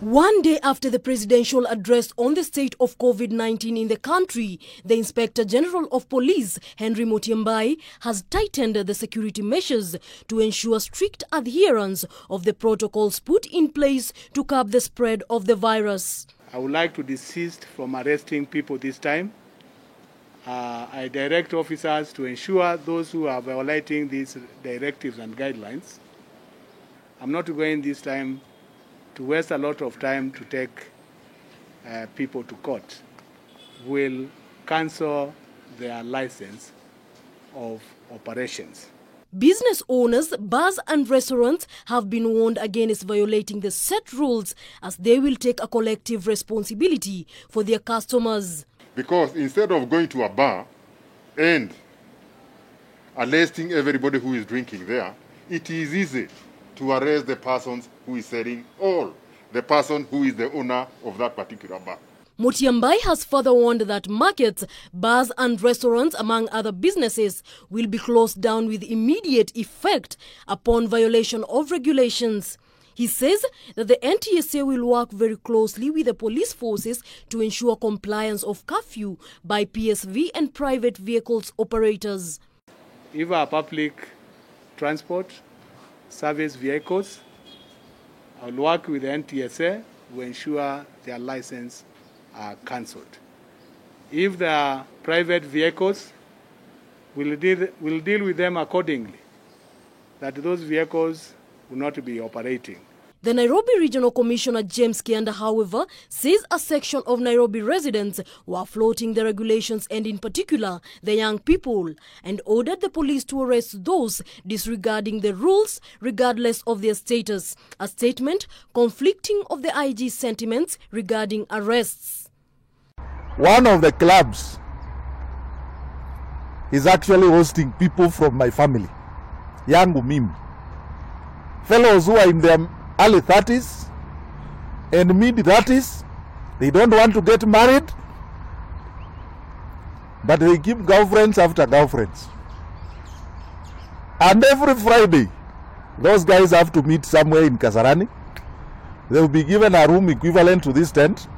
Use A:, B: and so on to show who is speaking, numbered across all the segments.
A: One day after the presidential address on the state of COVID-19 in the country, the Inspector General of Police, Hillary Mutyambai, has tightened the security measures to ensure strict adherence of the protocols put in place to curb the spread of the virus.
B: I would like to desist from arresting people this time. I direct officers to ensure those who are violating these directives and guidelines. I'm not going this time to waste a lot of time to take people to court. Will cancel their license of operations.
A: Business owners, bars and restaurants have been warned against violating the set rules, as they will take a collective responsibility for their customers.
C: Because instead of going to a bar and arresting everybody who is drinking there, it is easy to arrest the person who is selling, or the person who is the owner of that particular bar.
A: Mutyambai has further warned that markets, bars and restaurants, among other businesses, will be closed down with immediate effect upon violation of regulations. He says that the NTSA will work very closely with the police forces to ensure compliance of curfew by PSV and private vehicles operators.
B: If our public transport service vehicles, I'll work with the NTSA to ensure their license are cancelled. If there are private vehicles, we'll deal with them accordingly, that those vehicles will not be operating.
A: The Nairobi Regional Commissioner James Kianda, however, says a section of Nairobi residents were flouting the regulations, and in particular the young people, and ordered the police to arrest those disregarding the rules regardless of their status. A statement conflicting of the IG's sentiments regarding arrests.
D: One of the clubs is actually hosting people from my family, young mimi, fellows who are in their early 30s and mid 30s. They don't want to get married, but they keep girlfriends after girlfriends. And every Friday, those guys have to meet somewhere in Kasarani. They will be given a room equivalent to this tent.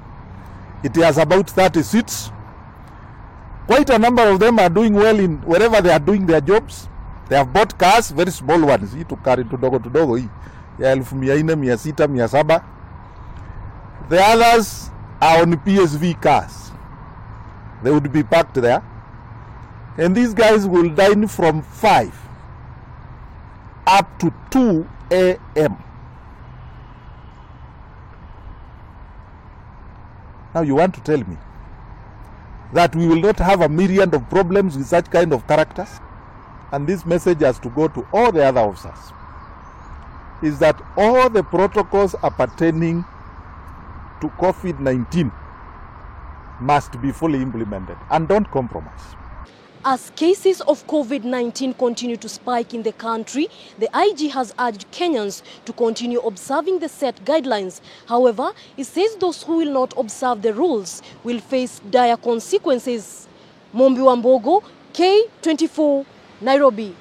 D: It has about 30 seats. Quite a number of them are doing well in wherever they are doing their jobs. They have bought cars, very small ones, to carry to dogo. The others are on PSV cars. They would be parked there. And these guys will dine from 5 up to 2 a.m. Now you want to tell me that we will not have a myriad of problems with such kind of characters? And this message has to go to all the other officers, is that all the protocols appertaining to COVID-19 must be fully implemented, and don't compromise.
A: As cases of COVID-19 continue to spike in the country, the IG has urged Kenyans to continue observing the set guidelines. However, it says those who will not observe the rules will face dire consequences. Mombi Wambogo, K24, Nairobi.